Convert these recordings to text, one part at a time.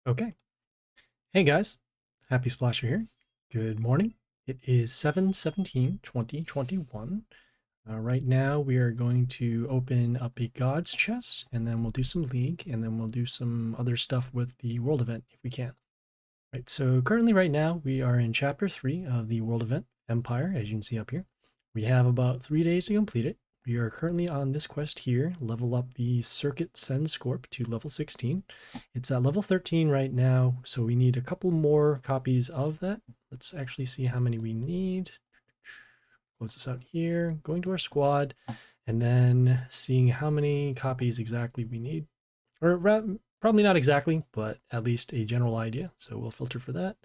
Okay. Hey guys, Happysplasher here. Good morning. It is 7/17/2021. Right now we are going to open up a Gods chest, and then we'll do some League, and then we'll do some other stuff with the World event if we can. Right, so currently right now we are in Chapter 3 of the World event, Empire, as you can see up here. We have about 3 days to complete it. We are currently on this quest here, level up the Circuit Send Scorp to level 16. It's at level 13 right now, so we need a couple more copies of that. Let's actually see how many we need. Close this out here, going to our squad, and then seeing how many copies exactly we need. Or probably not exactly, but at least a general idea. So we'll filter for that.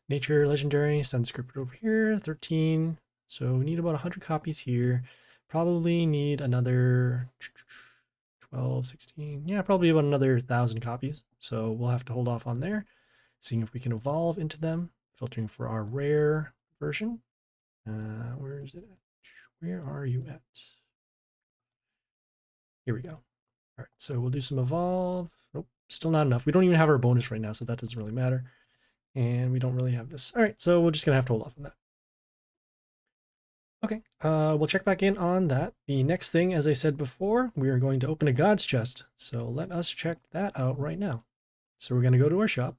Nature, Legendary, Send Script over here, 13. So we need about 100 copies here. Probably need another 12, 16. Yeah, probably about another 1,000 copies. So we'll have to hold off on there. Seeing if we can evolve into them. Filtering for our rare version. Where is it at? Where are you at? Here we go. All right, so we'll do some evolve. Nope, still not enough. We don't even have our bonus right now, so that doesn't really matter. And we don't really have this. All right, so we're just going to have to hold off on that. Okay, we'll check back in on that. The next thing, as I said before, we are going to open a God's chest. So let us check that out right now. So we're going to go to our shop.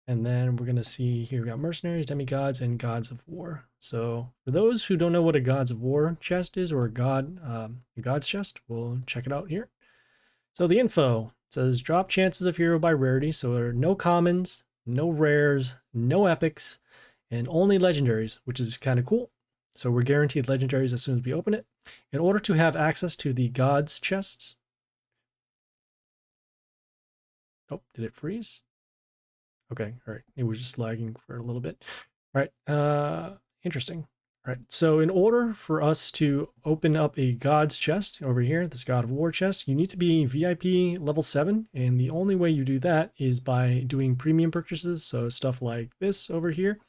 And then we're going to see here we got mercenaries, demigods, and gods of war. So for those who don't know what a gods of war chest is, or a god's chest, we'll check it out here. So the info says drop chances of hero by rarity. So there are no commons, no rares, no epics, and only legendaries, which is kind of cool. So we're guaranteed legendaries as soon as we open it. In order to have access to the God's chests. Oh, did it freeze? Okay, all right. It was just lagging for a little bit. All right, interesting. All right, so in order for us to open up a God's chest over here, this God of War chest, you need to be VIP level 7. And the only way you do that is by doing premium purchases. So stuff like this over here.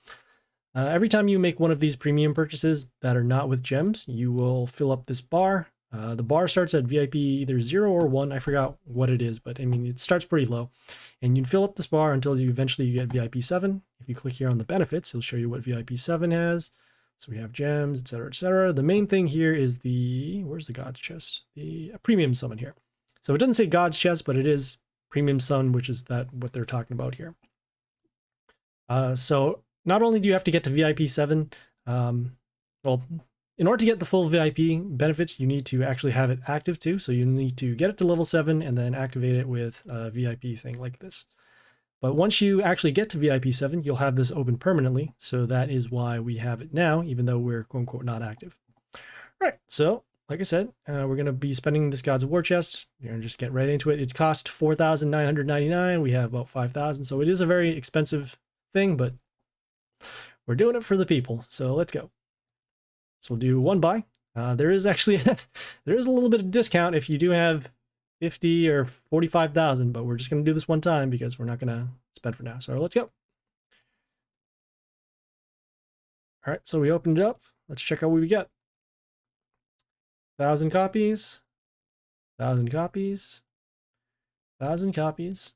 Every time you make one of these premium purchases that are not with gems, you will fill up this bar. The bar starts at VIP either 0 or 1. I forgot what it is, but I mean, it starts pretty low. And you fill up this bar until you eventually get VIP 7. If you click here on the benefits, it'll show you what VIP 7 has. So we have gems, etc., etc. The main thing here is where's the God's chest? The premium summon here. So it doesn't say God's chest, but it is premium summon, which is what they're talking about here. So not only do you have to get to VIP 7, well, in order to get the full VIP benefits, you need to actually have it active too. So you need to get it to level 7 and then activate it with a VIP thing like this. But once you actually get to VIP 7, you'll have this open permanently. So that is why we have it now, even though we're quote unquote not active. All right, so like I said, we're going to be spending this Gods of War chest. You're going to just get right into it. It cost 4,999. We have about 5,000. So it is a very expensive thing, but we're doing it for the people. So let's go. So we'll do one buy. There is actually there is a little bit of discount if you do have 50 or 45,000, but we're just going to do this one time because we're not going to spend for now. So let's go. All right, so we opened it up. Let's check out what we get. 1,000 copies, 1,000 copies, 1,000 copies,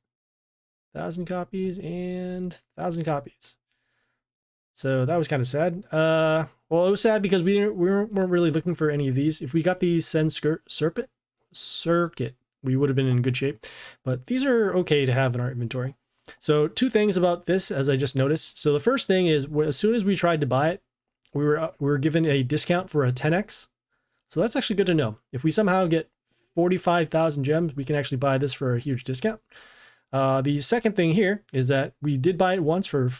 1,000 copies, and 1,000 copies. So that was kind of sad. Well, it was sad because we weren't really looking for any of these. If we got the Send Circuit, we would have been in good shape. But these are okay to have in our inventory. So 2 things about this, as I just noticed. So the first thing is, as soon as we tried to buy it, we were given a discount for a 10x. So that's actually good to know. If we somehow get 45,000 gems, we can actually buy this for a huge discount. The second thing here is that we did buy it once for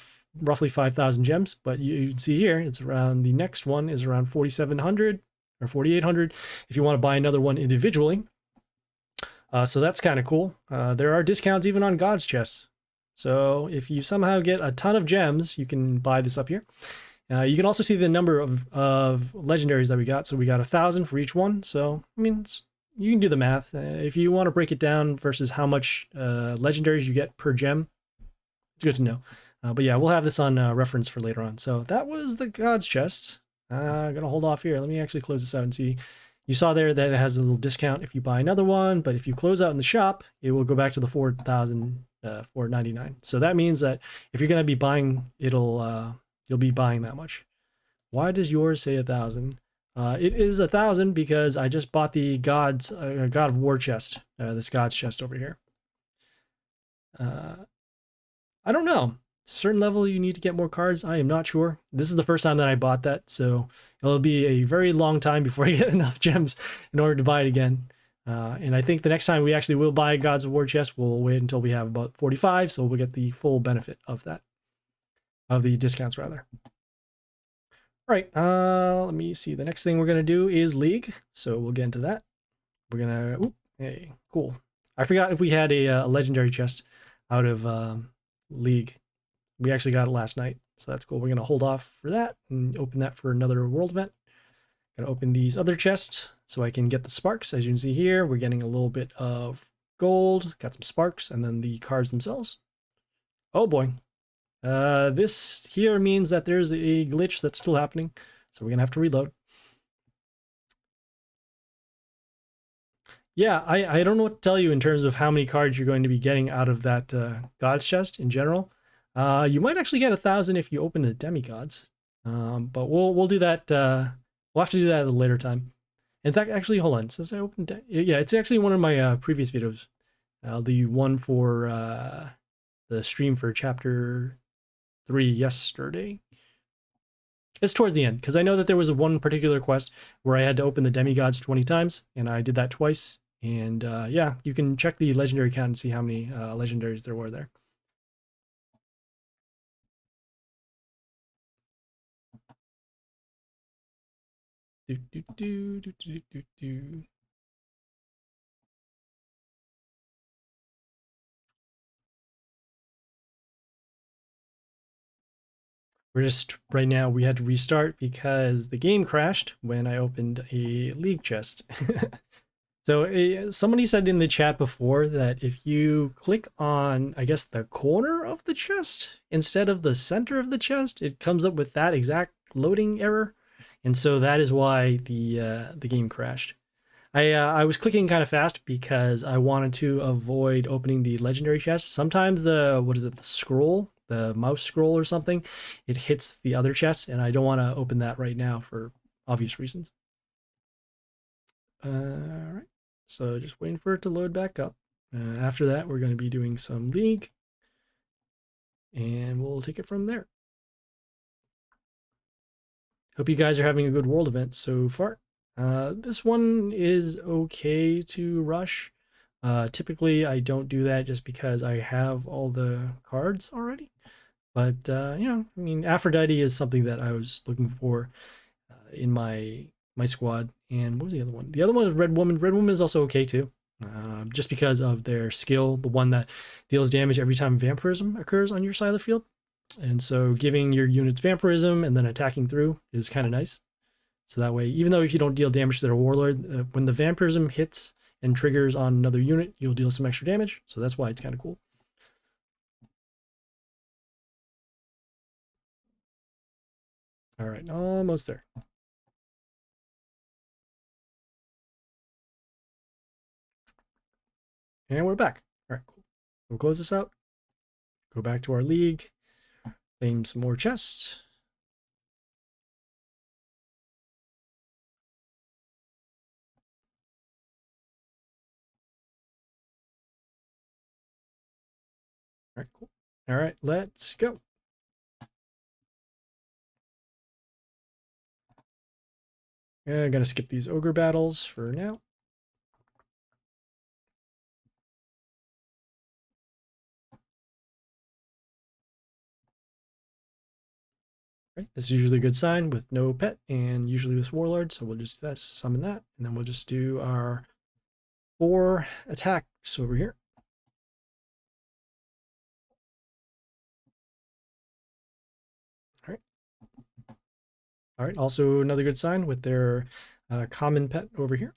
roughly 5,000 gems, but you can see here it's around, the next one is around 4,700 or 4,800 if you want to buy another one individually. So that's kind of cool. There are discounts even on God's chests. So if you somehow get a ton of gems, you can buy this up here. You can also see the number of legendaries that we got. So we got 1,000 for each one. So I mean, you can do the math. If you want to break it down versus how much legendaries you get per gem, it's good to know. But yeah, we'll have this on reference for later on. So that was the God's chest. I'm going to hold off here. Let me actually close this out and see. You saw there that it has a little discount if you buy another one, but if you close out in the shop, it will go back to the 4,000 499. So that means that if you're gonna be buying, you'll be buying that much. Why does yours say 1,000? It is 1,000 because I just bought the God of War chest, this God's chest over here. I don't know. Certain level you need to get more cards. I am not sure. This is the first time that I bought that, so it'll be a very long time before I get enough gems in order to buy it again. And I think the next time we actually will buy Gods of War chest, we'll wait until we have about 45, so we'll get the full benefit of that, of the discounts rather. All right, let me see. The next thing we're gonna do is League, so we'll get into that. We're gonna, hey, cool. I forgot if we had a legendary chest out of League. We actually got it last night, so that's cool. We're gonna hold off for that and open that for another world event. Gonna open these other chests so I can get the sparks. As you can see here, we're getting a little bit of gold, got some sparks, and then the cards themselves. Oh boy. This here means that there's a glitch that's still happening, so we're gonna have to reload. Yeah, I don't know what to tell you in terms of how many cards you're going to be getting out of that God's chest in general. You might actually get 1,000 if you open the Demigods, but we'll do that. We'll have to do that at a later time. In fact, actually, hold on. Since I opened, yeah, it's actually one of my previous videos, the one for the stream for chapter 3 yesterday. It's towards the end because I know that there was one particular quest where I had to open the Demigods 20 times, and I did that twice. And yeah, you can check the legendary count and see how many legendaries there were there. Do, do, do, do, do, do, do. We're just, right now, we had to restart because the game crashed when I opened a League chest. So somebody said in the chat before that if you click on, I guess, the corner of the chest instead of the center of the chest, it comes up with that exact loading error. And so that is why the game crashed. I was clicking kind of fast because I wanted to avoid opening the legendary chest. Sometimes the scroll, the mouse scroll or something, it hits the other chest, and I don't want to open that right now for obvious reasons. All right, so just waiting for it to load back up. After that, we're going to be doing some League, and we'll take it from there. Hope you guys are having a good world event so far. This one is okay to rush. Typically, I don't do that just because I have all the cards already. But, I mean, Aphrodite is something that I was looking for in my squad. And what was the other one? The other one is Red Woman. Red Woman is also okay too, just because of their skill, the one that deals damage every time vampirism occurs on your side of the field. And so giving your units vampirism and then attacking through is kind of nice. So that way, even though if you don't deal damage to their warlord, when the vampirism hits and triggers on another unit, you'll deal some extra damage. So that's why it's kind of cool. All right, almost there. And we're back. All right, cool. We'll close this out. Go back to our League. Claim some more chests. All right, cool. All right, let's go. Yeah, I'm gonna skip these ogre battles for now. Right, this is usually a good sign with no pet and usually this warlord, so we'll just do that, summon that, and then we'll just do our 4 attacks over here. All right. All right, also another good sign with their common pet over here.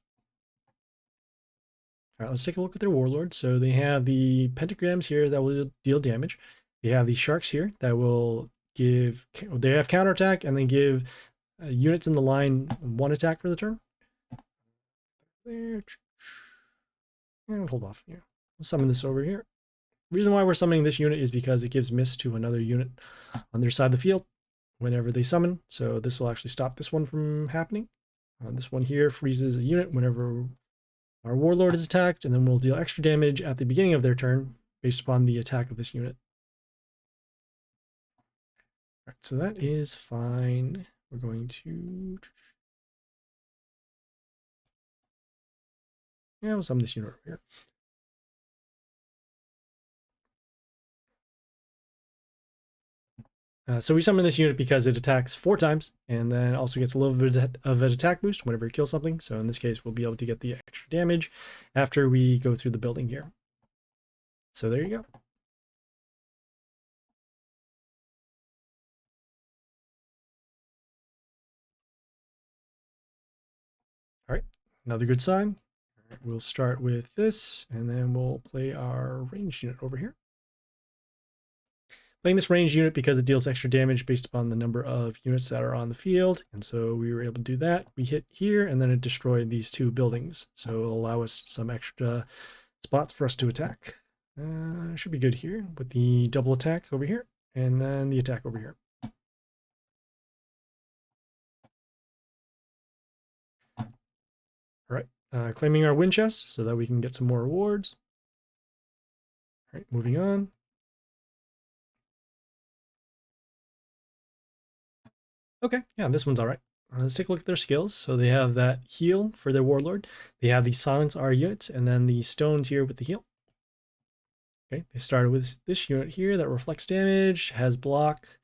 All right, let's take a look at their warlord. So they have the pentagrams here that will deal damage. They have the sharks here that will give, they have counterattack and then give units in the line 1 attack for the turn. There. And hold off here. We'll summon this over here. reason why we're summoning this unit is because it gives miss to another unit on their side of the field whenever they summon. So this will actually stop this one from happening. This one here freezes a unit whenever our warlord is attacked, and then we'll deal extra damage at the beginning of their turn based upon the attack of this unit. All right, so that is fine. We're going to... yeah, we'll summon this unit over here. So we summon this unit because it attacks 4 times, and then also gets a little bit of an attack boost whenever it kills something. So in this case, we'll be able to get the extra damage after we go through the building here. So there you go. All right, another good sign. We'll start with this, and then we'll play our ranged unit over here. Playing this ranged unit because it deals extra damage based upon the number of units that are on the field. And so we were able to do that. We hit here, and then it destroyed these 2 buildings. So it'll allow us some extra spots for us to attack. Should be good here with the double attack over here, and then the attack over here. All right, claiming our win chest so that we can get some more rewards. All right, moving on. Okay, yeah, this one's all right. Let's take a look at their skills. So they have that heal for their warlord. They have the silence R unit, and then the stones here with the heal. Okay, they started with this unit here that reflects damage, has block,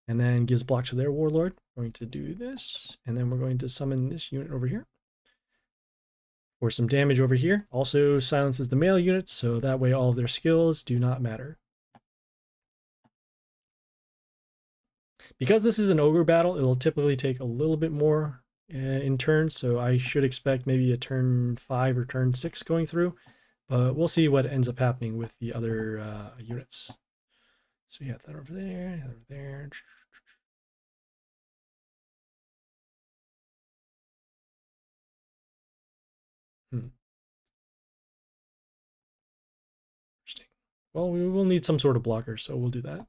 and then gives block to their warlord. We're going to do this, and then we're going to summon this unit over here for some damage over here. Also silences the male units, so that way all of their skills do not matter. Because this is an ogre battle, it'll typically take a little bit more in turns, so I should expect maybe a turn 5 or turn 6 going through, but we'll see what ends up happening with the other units. So you have that over there, that over there. Interesting. Well, we will need some sort of blocker, so we'll do that.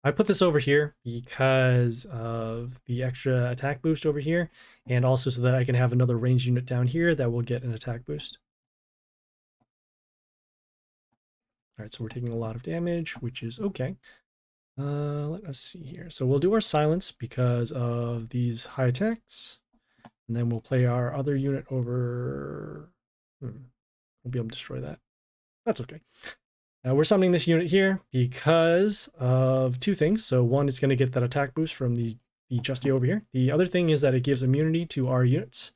I put this over here because of the extra attack boost over here, and also so that I can have another ranged unit down here that will get an attack boost. All right, so we're taking a lot of damage, which is okay. Let us see here. So we'll do our silence because of these high attacks, and then we'll play our other unit over. We'll be able to destroy that. That's okay. We're summoning this unit here because of 2 things. So one, it's going to get that attack boost from the Justy over here. The other thing is that it gives immunity to our units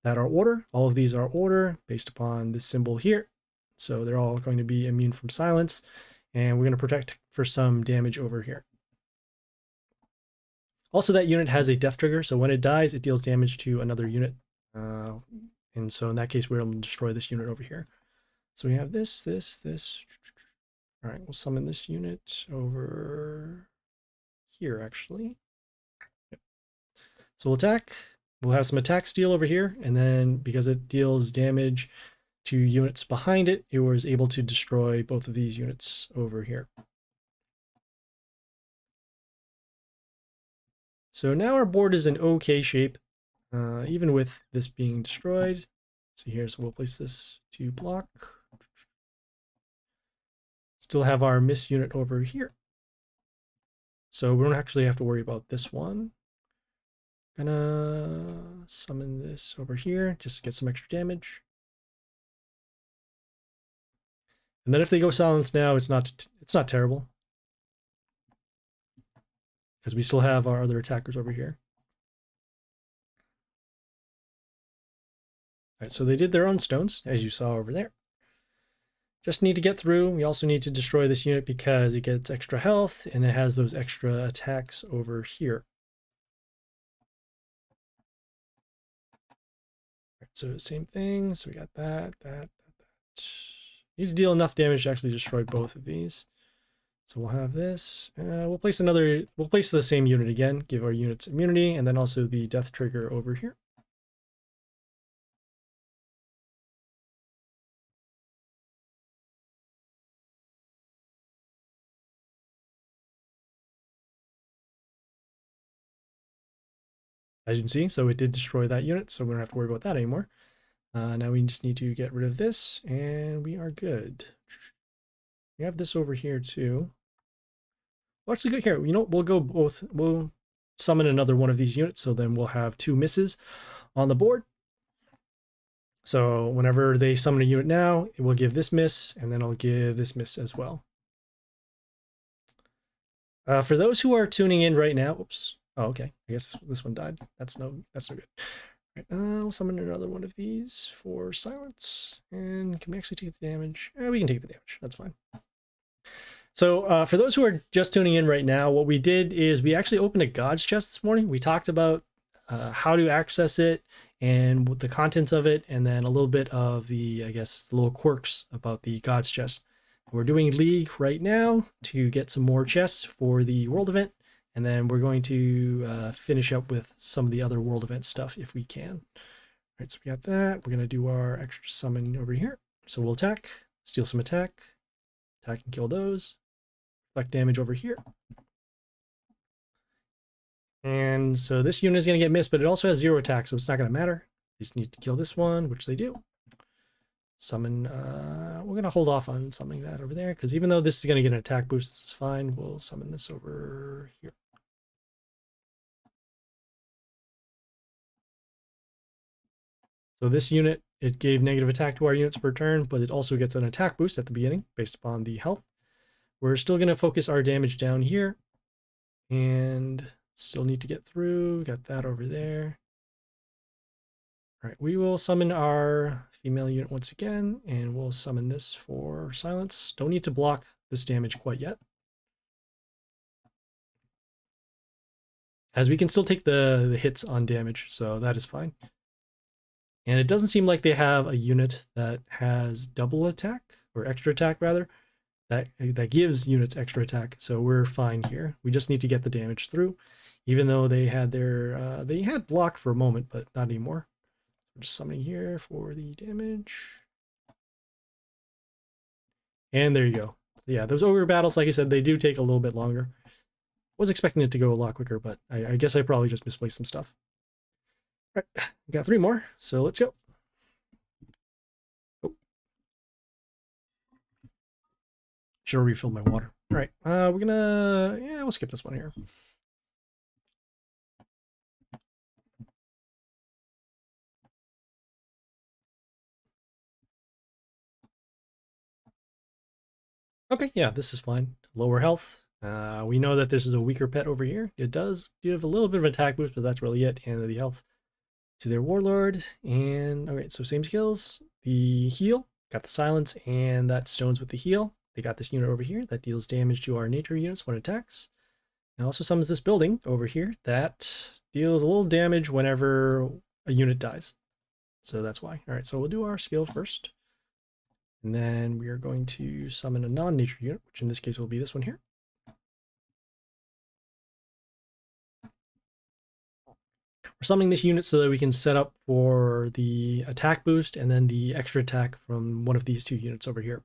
that are order. All of these are order based upon this symbol here. So they're all going to be immune from silence. And we're going to protect for some damage over here. Also, that unit has a death trigger. So when it dies, it deals damage to another unit. And so in that case, we're able to destroy this unit over here. So we have this. All right, we'll summon this unit over here, actually. Yep. So we'll attack. We'll have some attack steal over here, and then because it deals damage to units behind it, it was able to destroy both of these units over here. So now our board is in okay shape, even with this being destroyed. See here, so we'll place this to block. Still have our miss unit over here. So we don't actually have to worry about this one. Gonna summon this over here just to get some extra damage. And then if they go silence now, it's not terrible. Because we still have our other attackers over here. All right, so they did their own stones, as you saw over there. Just need to get through. We also need to destroy this unit because it gets extra health and it has those extra attacks over here. Right, so same thing. So we got that. Need to deal enough damage to actually destroy both of these. So we'll have this. We'll place the same unit again, give our units immunity, and then also the death trigger over here. as you can see. So it did destroy that unit, so we don't have to worry about that anymore. Now we just need to get rid of this, and we are good. We have this over here too. Well, actually, good here. You know, we'll go both. We'll summon another one of these units, so then we'll have 2 misses on the board. So whenever they summon a unit now, it will give this miss, and then I'll give this miss as well. For those who are tuning in right now, oops. Oh, okay. I guess this one died. That's no good. Right, we'll summon another one of these for silence. And can we actually take the damage? We can take the damage. That's fine. So for those who are just tuning in right now, what we did is we actually opened a God's chest this morning. We talked about how to access it and the contents of it, and then a little bit of the, I guess, the little quirks about the God's chest. We're doing League right now to get some more chests for the world event, and then we're going to finish up with some of the other world event stuff if we can. All right, so we got that. We're going to do our extra summon over here. So we'll attack, steal some attack and kill those. Reflect damage over here. And so this unit is going to get missed, but it also has 0 attack, so it's not going to matter. You just need to kill this one, which they do. Summon, we're going to hold off on summoning that over there, because even though this is going to get an attack boost, this is fine. We'll summon this over here. So this unit, it gave negative attack to our units per turn, but it also gets an attack boost at the beginning based upon the health. We're still going to focus our damage down here, and still need to get through. Got that over there. All right, we will summon our female unit once again, and we'll summon this for silence. Don't need to block this damage quite yet, as we can still take the hits on damage, so that is fine. And it doesn't seem like they have a unit that has double attack, or extra attack rather, that gives units extra attack, so we're fine here. We just need to get the damage through, even though they had their they had block for a moment, but not anymore. We're just summoning here for the damage. And there you go. Yeah, those ogre battles, like I said, they do take a little bit longer. Was expecting it to go a lot quicker, but I guess I probably just misplaced some stuff. All right, got 3 more, so let's go. Oh. Should have refilled my water. All right, we're gonna, we'll skip this one here. Okay, yeah, this is fine. Lower health. We know that this is a weaker pet over here. It does give a little bit of attack boost, but that's really it. And the health to their warlord. And all right, so same skills. The heal, got the silence, and that stones with the heal. They got this unit over here that deals damage to our nature units when it attacks. And also summons this building over here that deals a little damage whenever a unit dies. So that's why. All right, so we'll do our skill first. And then we are going to summon a non-nature unit, which in this case will be this one here. We're summoning this unit so that we can set up for the attack boost and then the extra attack from one of these 2 units over here.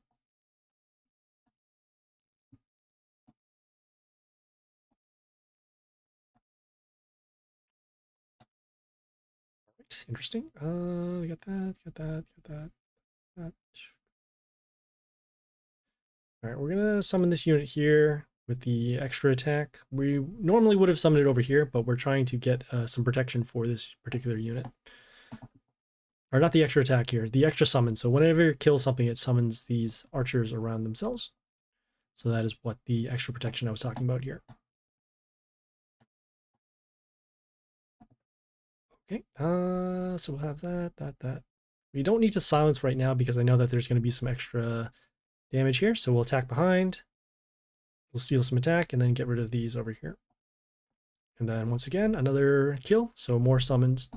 Interesting. We got that. All right, we're gonna summon this unit here with the extra attack. We normally would have summoned it over here, but we're trying to get some protection for this particular unit. Or not the extra attack here, the extra summon. So whenever it kills something, it summons these archers around themselves. So that is what the extra protection I was talking about here. Okay, so we'll have that. We don't need to silence right now because I know that there's going to be some extra damage here. So we'll attack behind. We'll steal some attack and then get rid of these over here. And then once again, another kill. So more summons.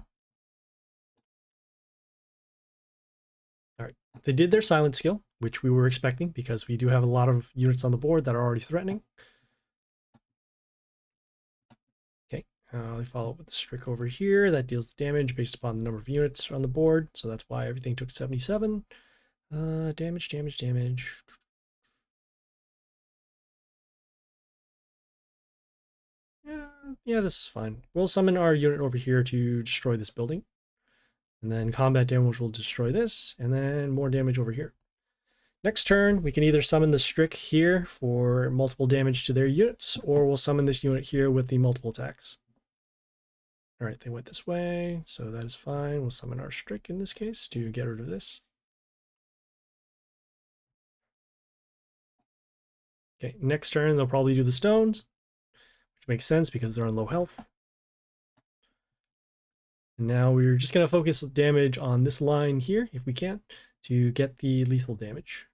All right, they did their silent skill, which we were expecting because we do have a lot of units on the board that are already threatening. We follow up with the Strick over here. That deals the damage based upon the number of units on the board. So that's why everything took 77. Damage. Yeah, Yeah, this is fine. We'll summon our unit over here to destroy this building. And then combat damage will destroy this, and then more damage over here. Next turn, we can either summon the Strick here for multiple damage to their units, or we'll summon this unit here with the multiple attacks. All right, they went this way, so that is fine. We'll summon our Strick in this case to get rid of this. Okay, next turn, they'll probably do the stones, which makes sense because they're on low health. And now we're just going to focus damage on this line here, if we can, to get the lethal damage.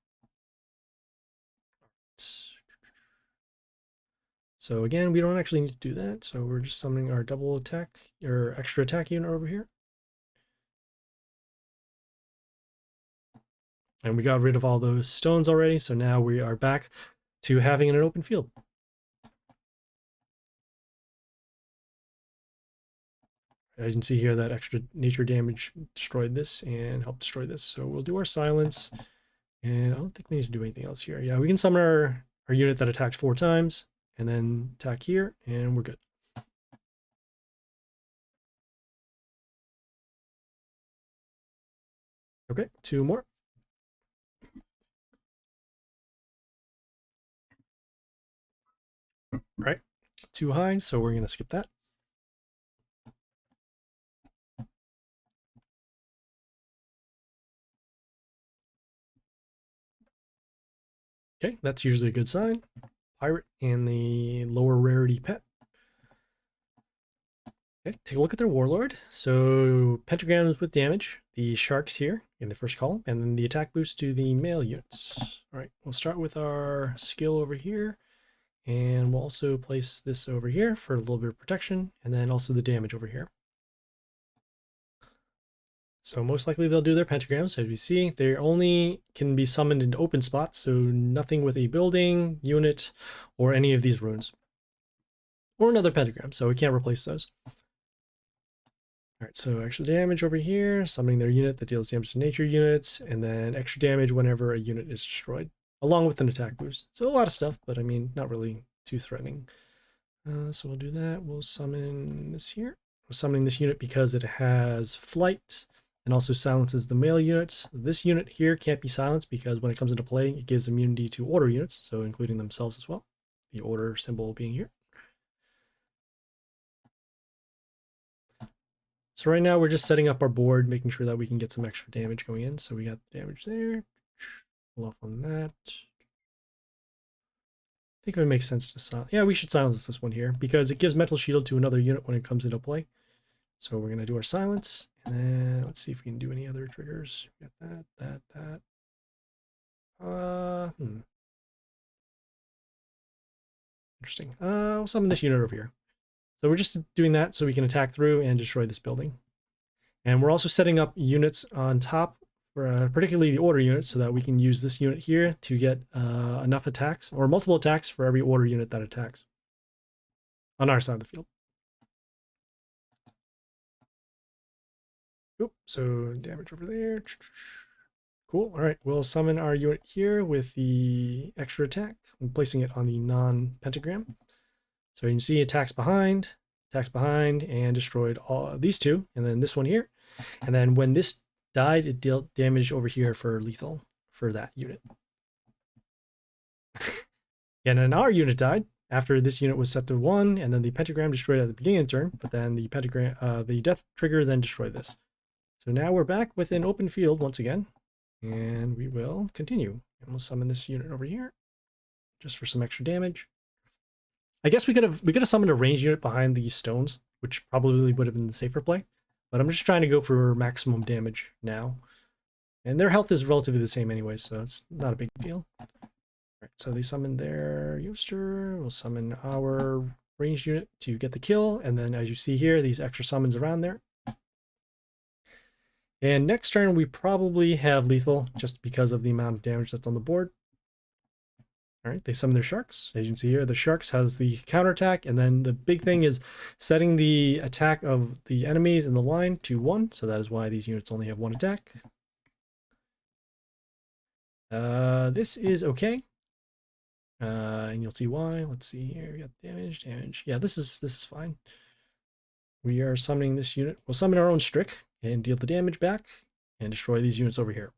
So again, we don't actually need to do that, so we're just summoning our double attack, or extra attack unit over here. And we got rid of all those stones already, so now we are back to having an open field. As you can see here, that extra nature damage destroyed this and helped destroy this. So we'll do our silence. And I don't think we need to do anything else here. Yeah, we can summon our unit that attacks 4 times and then attack here, and we're good. Okay, 2 more. All right, too high, so we're going to skip that. Okay, that's usually a good sign. Pirate and the lower rarity pet. Okay, take a look at their warlord. So pentagrams with damage, the sharks here in the first column, and then the attack boost to the male units. All right, we'll start with our skill over here, and we'll also place this over here for a little bit of protection, and then also the damage over here. So most likely they'll do their pentagrams. As we see, they only can be summoned in open spots, so nothing with a building, unit, or any of these runes. Or another pentagram, so we can't replace those. All right, so extra damage over here, summoning their unit that deals damage to nature units, and then extra damage whenever a unit is destroyed, along with an attack boost. So a lot of stuff, but I mean, not really too threatening. So we'll do that. We'll summon this here. We're summoning this unit because it has flight, and also silences the male units. This unit here can't be silenced because when it comes into play, it gives immunity to order units, so including themselves as well. The order symbol being here. So right now we're just setting up our board, making sure that we can get some extra damage going in. So we got damage there. Pull off on that. I think it makes sense to silence. Yeah, we should silence this one here because it gives mental shield to another unit when it comes into play. So we're going to do our silence, and then let's see if we can do any other triggers. We got that. Interesting. We'll summon this unit over here. So we're just doing that so we can attack through and destroy this building. And we're also setting up units on top, for particularly the order units, so that we can use this unit here to get enough attacks, or multiple attacks for every order unit that attacks on our side of the field. Oop, so damage over there. Cool. All right, we'll summon our unit here with the extra attack. I'm placing it on the non-pentagram. So you can see attacks behind, and destroyed all these two, and then this one here. And then when this died, it dealt damage over here for lethal for that unit. And then our unit died after this unit was set to 1, and then the pentagram destroyed at the beginning of the turn, but then the pentagram, the death trigger then destroyed this. So now we're back with an open field once again, and we will continue. And we'll summon this unit over here, just for some extra damage. I guess we could have summoned a ranged unit behind these stones, which probably would have been the safer play. But I'm just trying to go for maximum damage now. And their health is relatively the same anyway, so it's not a big deal. Alright, so they summoned their Yoster. We'll summon our ranged unit to get the kill. And then as you see here, these extra summons around there. And next turn, we probably have lethal just because of the amount of damage that's on the board. All right, they summon their sharks. As you can see here, the sharks has the counterattack, and then the big thing is setting the attack of the enemies in the line to 1, so that is why these units only have 1 attack. This is okay. And you'll see why. Let's see here. We got damage. Yeah, this is fine. We are summoning this unit. We'll summon our own Strick and deal the damage back and destroy these units over here.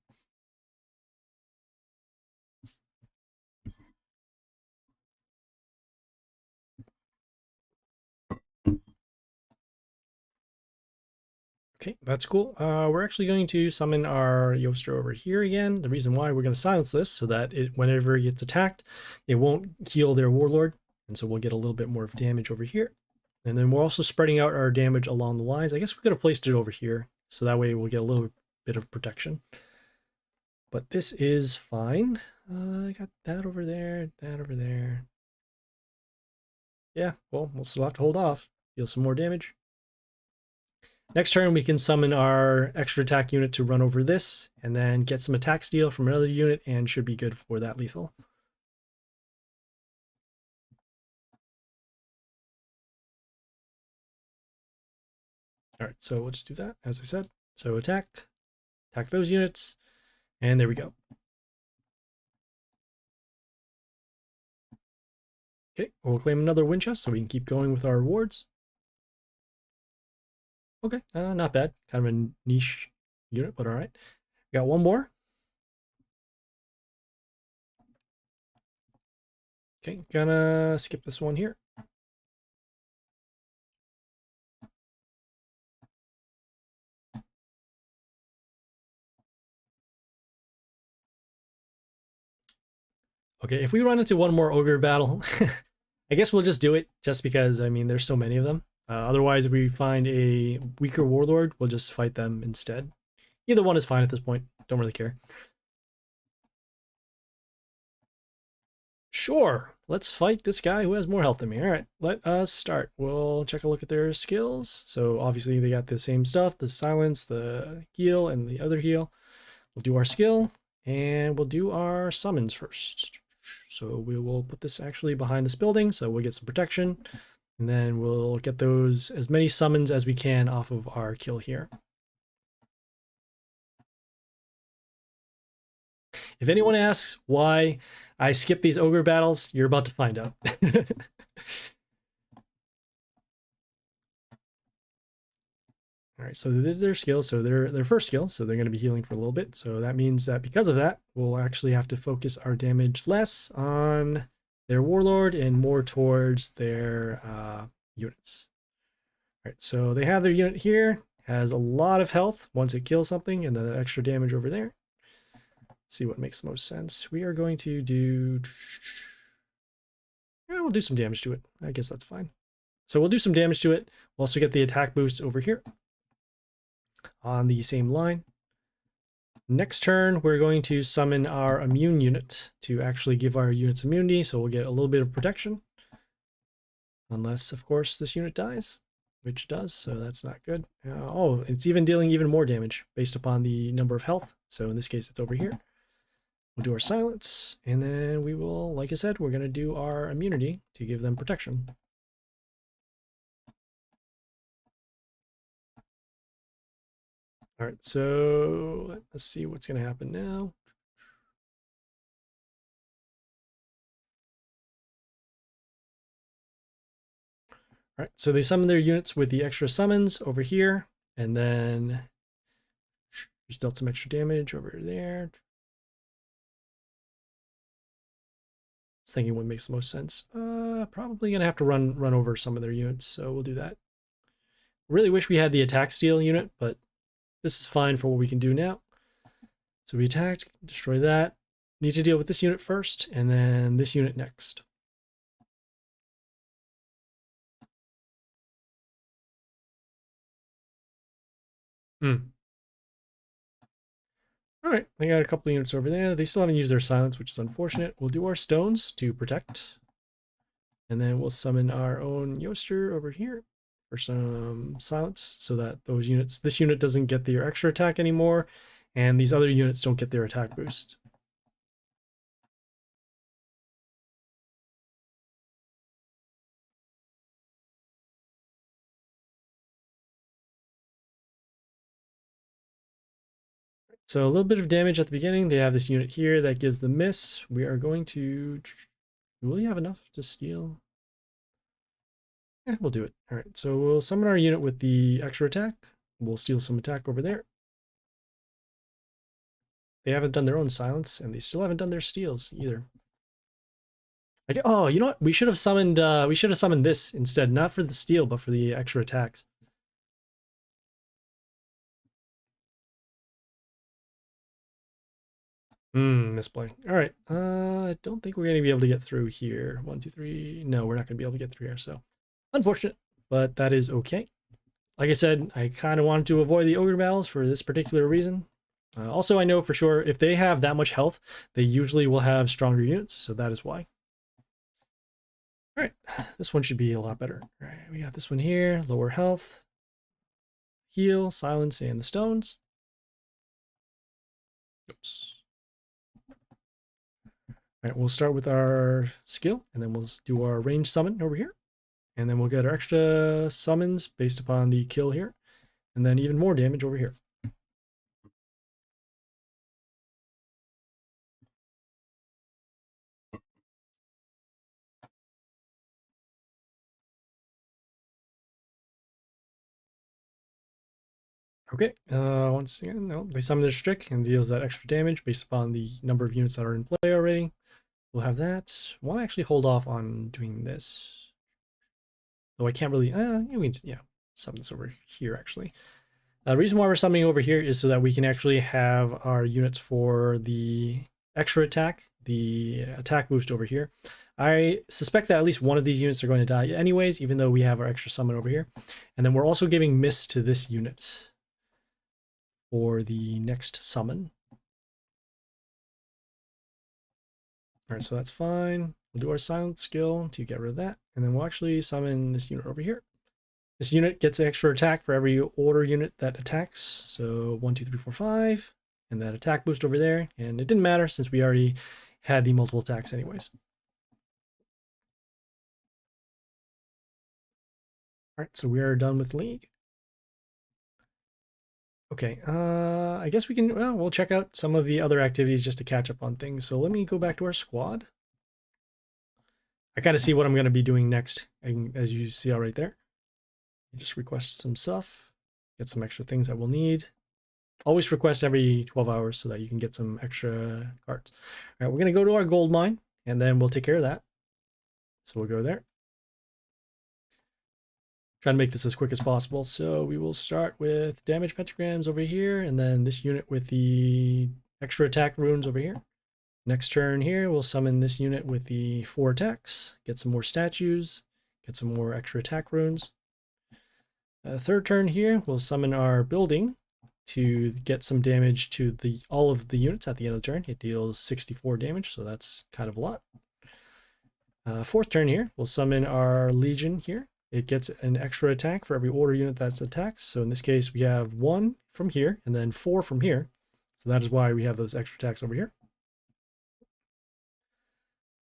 Okay, that's cool. We're actually going to summon our Yoster over here again. The reason why we're going to silence this so that whenever it gets attacked, it won't heal their Warlord. And so we'll get a little bit more of damage over here. And then we're also spreading out our damage along the lines. I guess we could have placed it over here. So that way we'll get a little bit of protection. But this is fine. I got that over there, that over there. Yeah, well, we'll still have to hold off. Deal some more damage. Next turn, we can summon our extra attack unit to run over this, and then get some attack steal from another unit, and should be good for that lethal. All right, so we'll just do that, as I said. So attack those units, and there we go. Okay, we'll claim another wind chest so we can keep going with our rewards. Okay, not bad. Kind of a niche unit, but all right. Got one more. Okay, gonna skip this one here. Okay, if we run into one more ogre battle, I guess we'll just do it just because, I mean, there's so many of them. Otherwise, if we find a weaker warlord, we'll just fight them instead. Either one is fine at this point. Don't really care. Sure, let's fight this guy who has more health than me. All right, let us start. We'll check a look at their skills. So obviously they got the same stuff, the silence, the heal, and the other heal. We'll do our skill, and we'll do our summons first. So we will put this actually behind this building, so we'll get some protection. And then we'll get those as many summons as we can off of our kill here. If anyone asks why I skip these ogre battles, you're about to find out. All right, so they did their skill, so their first skill, so they're going to be healing for a little bit. So that means that because of that, we'll actually have to focus our damage less on their warlord and more towards their units. All right, so they have their unit here, has a lot of health once it kills something, and then that extra damage over there. Let's see what makes the most sense. We are going to do... Yeah, we'll do some damage to it. I guess that's fine. So we'll do some damage to it. We'll also get the attack boost over here on the same line. Next turn, we're going to summon our immune unit to actually give our units immunity, so we'll get a little bit of protection. Unless, of course, this unit dies, which it does, so that's not good. Oh, it's even dealing even more damage based upon the number of health. So in this case, it's over here. We'll do our silence, and then we will, like I said, we're going to do our immunity to give them protection. All right, so let's see what's going to happen now. All right, so they summon their units with the extra summons over here, and then just dealt some extra damage over there. Just thinking what makes the most sense. Probably gonna have to run over some of their units, so we'll do that. Really wish we had the attack steal unit, but this is fine for what we can do now. So we attacked, destroy that. Need to deal with this unit first, and then this unit next. All right, they got a couple units over there. They still haven't used their silence, which is unfortunate. We'll do our stones to protect. And then we'll summon our own Yoster over here for some silence so that those units, this unit doesn't get their extra attack anymore, and these other units don't get their attack boost. So a little bit of damage at the beginning. They have this unit here that gives the miss. We are going to Will you have enough to steal? Yeah, we'll do it. All right, so we'll summon our unit with the extra attack. We'll steal some attack over there. They haven't done their own silence, and they still haven't done their steals either. Oh, you know what? We should have summoned this instead, not for the steal, but for the extra attacks. Misplay. All right. I don't think we're going to be able to get through here. 1, 2, 3. No, we're not going to be able to get through here. So unfortunate, but that is okay. Like I said, I kind of wanted to avoid the ogre battles for this particular reason. Also, I know for sure if they have that much health, they usually will have stronger units. So that is why. All right. This one should be a lot better. All right. We got this one here. Lower health. Heal, silence, and the stones. Oops. All right, we'll start with our skill, and then we'll do our range summon over here. And then we'll get our extra summons based upon the kill here. And then even more damage over here. Okay, once again, no, they summon their Strick and deals that extra damage based upon the number of units that are in play already. We'll have that. I want to actually hold off on doing this. Though I can't really, yeah, summon this over here actually. The reason why we're summoning over here is so that we can actually have our units for the extra attack, the attack boost over here. I suspect that at least one of these units are going to die anyways, even though we have our extra summon over here. And then we're also giving miss to this unit for the next summon. All right, so that's fine. We'll do our silent skill to get rid of that. And then we'll actually summon this unit over here. This unit gets an extra attack for every order unit that attacks. So 1, 2, 3, 4, 5. And that attack boost over there. And it didn't matter since we already had the multiple attacks anyways. All right, so we are done with League. Okay, I guess we can, well, we'll check out some of the other activities just to catch up on things. So let me go back to our squad. I kind of see what I'm going to be doing next, as you see all right there. Just request some stuff, get some extra things that we'll need. Always request every 12 hours so that you can get some extra cards. All right, we're going to go to our gold mine, and then we'll take care of that. So we'll go there. Try to make this as quick as possible. So we will start with damage pentagrams over here, and then this unit with the extra attack runes over here. Next turn here, we'll summon this unit with the 4 attacks, get some more statues, get some more extra attack runes. Third turn here, we'll summon our building to get some damage to all of the units at the end of the turn. It deals 64 damage, so that's kind of a lot. Fourth turn here, we'll summon our legion here. It gets an extra attack for every order unit that's attacked. So in this case, we have 1 from here and then 4 from here. So that is why we have those extra attacks over here.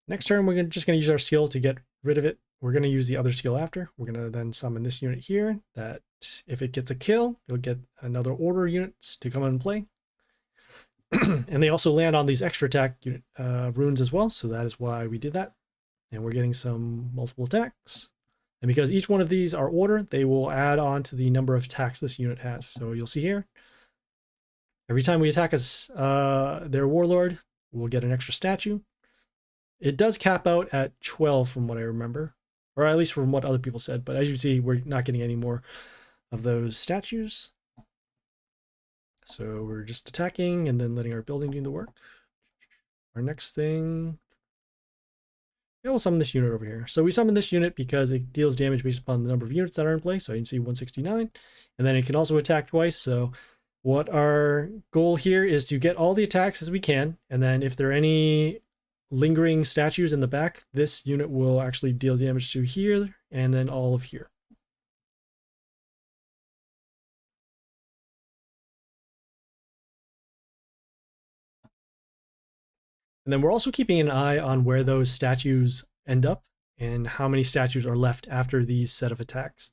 Next turn, we're just going to use our skill to get rid of it. We're going to use the other skill after. We're going to then summon this unit here that if it gets a kill, you'll get another order units to come and play. And they also land on these extra attack unit runes as well. So that is why we did that. And we're getting some multiple attacks. And because each one of these are order, they will add on to the number of attacks this unit has. So you'll see here, every time we attack their warlord, we'll get an extra statue. It does cap out at 12 from what I remember, or at least from what other people said. But as you see, we're not getting any more of those statues. So we're just attacking and then letting our building do the work. Our next thing, yeah, we'll summon this unit over here. So we summon this unit because it deals damage based upon the number of units that are in play. So you can see 169, and then it can also attack twice. So what our goal here is to get all the attacks as we can. And then if there are any lingering statues in the back, this unit will actually deal damage to here and then all of here. And then we're also keeping an eye on where those statues end up and how many statues are left after these set of attacks.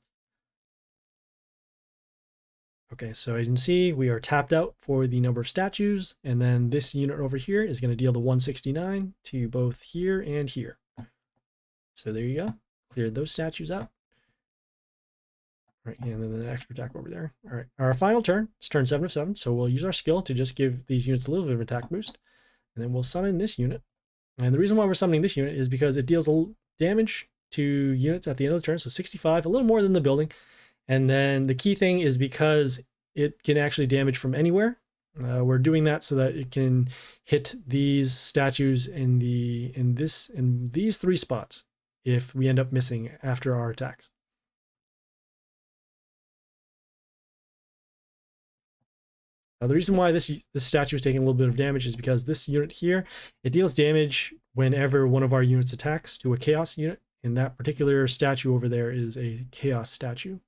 Okay, so you can see we are tapped out for the number of statues, and then this unit over here is going to deal the 169 to both here and here. So there you go. Cleared those statues out. All right, and then the extra attack over there. All right, our final turn is turn 7 of 7. So we'll use our skill to just give these units a little bit of attack boost. And then we'll summon this unit. And the reason why we're summoning this unit is because it deals damage to units at the end of the turn. So 65, a little more than the building. And then the key thing is because it can actually damage from anywhere. We're doing that so that it can hit these statues in these 3 spots if we end up missing after our attacks. The reason why this statue is taking a little bit of damage is because this unit here, it deals damage whenever one of our units attacks to a chaos unit, and that particular statue over there is a chaos statue. All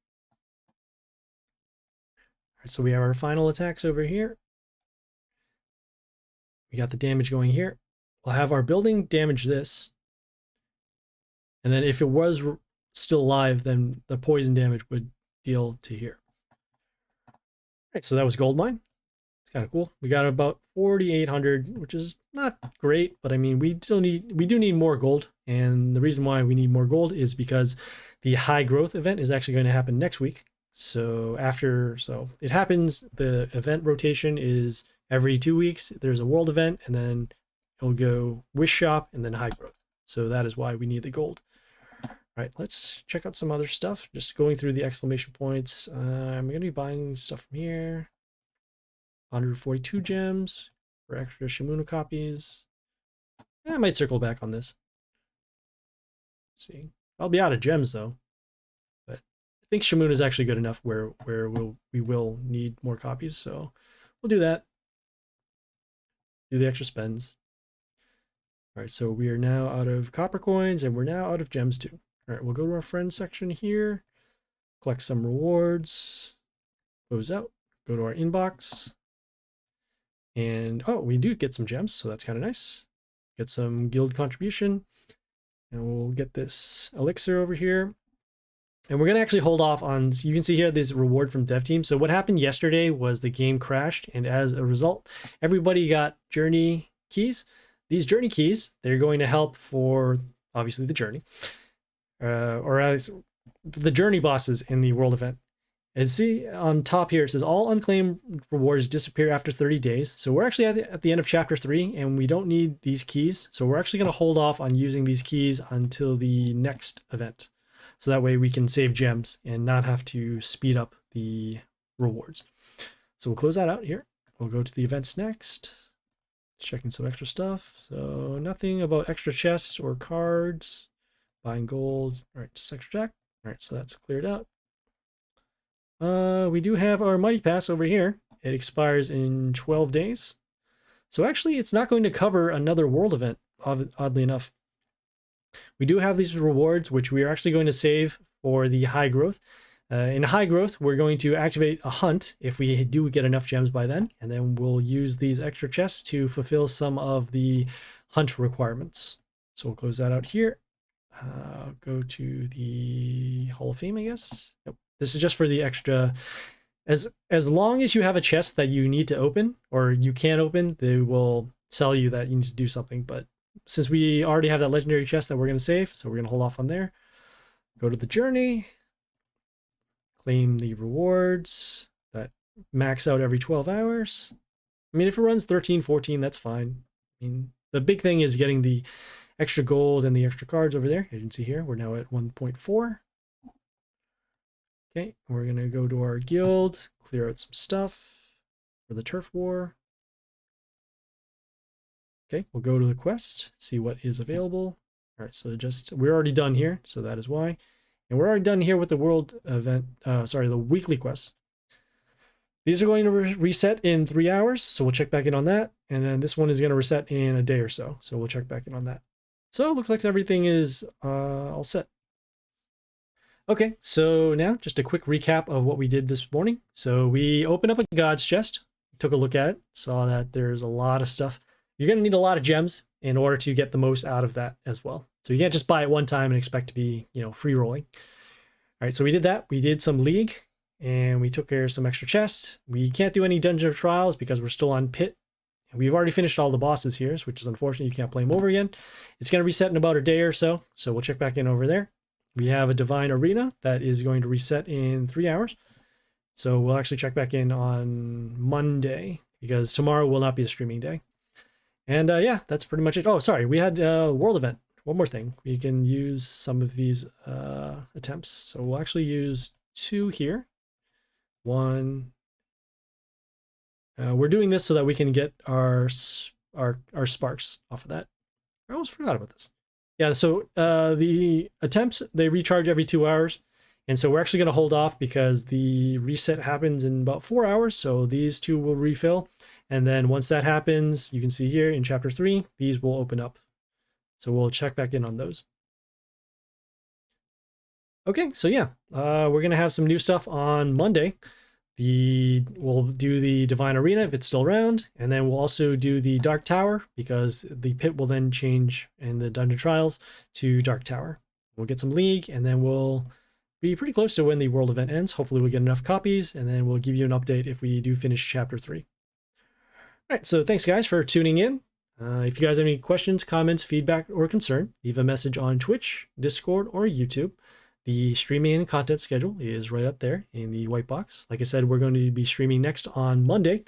right, so we have our final attacks over here. We got the damage going here. We'll have our building damage this, and then if it was still alive, then the poison damage would deal to here. All right, so that was gold mine. It's kind of cool. We got about 4,800, which is not great, but I mean, we do need more gold. And the reason why we need more gold is because the high growth event is actually going to happen next week. So it happens, the event rotation is every 2 weeks. There's a world event, and then it'll go wish shop and then high growth. So that is why we need the gold. All right, let's check out some other stuff. Just going through the exclamation points. I'm going to be buying stuff from here. 142 gems for extra Shimuna copies. I might circle back on this. Let's see, I'll be out of gems though, but I think Shimuna is actually good enough where we will need more copies, so we'll do that. Do the extra spends. All right, so we are now out of copper coins and we're now out of gems too. All right, we'll go to our friends section here, collect some rewards, close out, go to our inbox. And oh, we do get some gems, so that's kind of nice. Get some guild contribution, and we'll get this elixir over here. And we're gonna actually hold off on, you can see here this reward from dev team. So what happened yesterday was the game crashed, and as a result, everybody got journey keys. These journey keys, they're going to help for obviously the journey, or as the journey bosses in the world event. And see on top here, it says all unclaimed rewards disappear after 30 days. So we're actually at the end of chapter 3 and we don't need these keys. So we're actually going to hold off on using these keys until the next event. So that way we can save gems and not have to speed up the rewards. So we'll close that out here. We'll go to the events next. Checking some extra stuff. So nothing about extra chests or cards. Buying gold. All right, just extra jack. All right, so that's cleared out. We do have our Mighty Pass over here. It expires in 12 days. So actually, it's not going to cover another world event, oddly enough. We do have these rewards, which we are actually going to save for the high growth. In high growth, we're going to activate a hunt if we do get enough gems by then. And then we'll use these extra chests to fulfill some of the hunt requirements. So we'll close that out here. Go to the Hall of Fame, I guess. Yep. This is just for the extra, as long as you have a chest that you need to open or you can't open, they will tell you that you need to do something. But since we already have that legendary chest that we're going to save, so we're going to hold off on there. Go to the journey, claim the rewards that max out every 12 hours. I mean, if it runs 13, 14, that's fine. I mean, the big thing is getting the extra gold and the extra cards over there. As you can see here, we're now at 1.4. Okay, we're going to go to our guild, clear out some stuff for the turf war. Okay, we'll go to the quest, see what is available. All right, so we're already done here, so that is why. And we're already done here with the world event, the weekly quest. These are going to reset in 3 hours, so we'll check back in on that. And then this one is going to reset in a day or so, so we'll check back in on that. So it looks like everything is all set. Okay, so now just a quick recap of what we did this morning. So we opened up a God's chest, took a look at it, saw that there's a lot of stuff. You're going to need a lot of gems in order to get the most out of that as well. So you can't just buy it one time and expect to be, free rolling. All right, so we did that. We did some league and we took care of some extra chests. We can't do any dungeon of trials because we're still on pit We've already finished all the bosses here, which is unfortunate. You can't play them over again. It's going to reset in about a day or so, so we'll check back in over there. We have a Divine Arena that is going to reset in 3 hours. So we'll actually check back in on Monday because tomorrow will not be a streaming day. And yeah, that's pretty much it. Oh, sorry, we had a world event. One more thing. We can use some of these attempts. So we'll actually use 2 here. 1. We're doing this so that we can get our sparks off of that. I almost forgot about this. Yeah, so the attempts, they recharge every 2 hours. And so we're actually going to hold off because the reset happens in about 4 hours. So these 2 will refill. And then once that happens, you can see here in chapter 3, these will open up. So we'll check back in on those. Okay, so yeah, we're going to have some new stuff on Monday. We'll do the Divine Arena if it's still around, and then we'll also do the Dark Tower because the pit will then change in the Dungeon Trials to Dark Tower. We'll get some League, and then we'll be pretty close to when the world event ends. Hopefully we'll get enough copies, and then we'll give you an update if we do finish chapter 3. All right, so thanks guys for tuning in. If you guys have any questions, comments, feedback, or concern, leave a message on Twitch, Discord, or YouTube. The streaming and content schedule is right up there in the white box. Like I said, we're going to be streaming next on Monday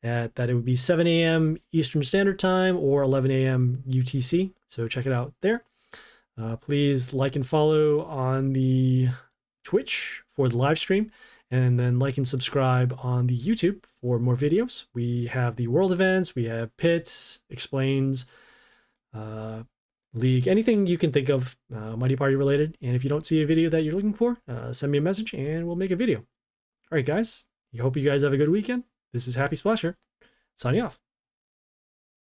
at that it would be 7 a.m. Eastern Standard Time or 11 a.m. UTC. So check it out there. Please like and follow on the Twitch for the live stream, and then like and subscribe on the YouTube for more videos. We have the world events, we have Pit, Explains, League, anything you can think of Mighty Party related. And if you don't see a video that you're looking for, send me a message and we'll make a video. All right, guys. I hope you guys have a good weekend. This is Happysplasher, signing off.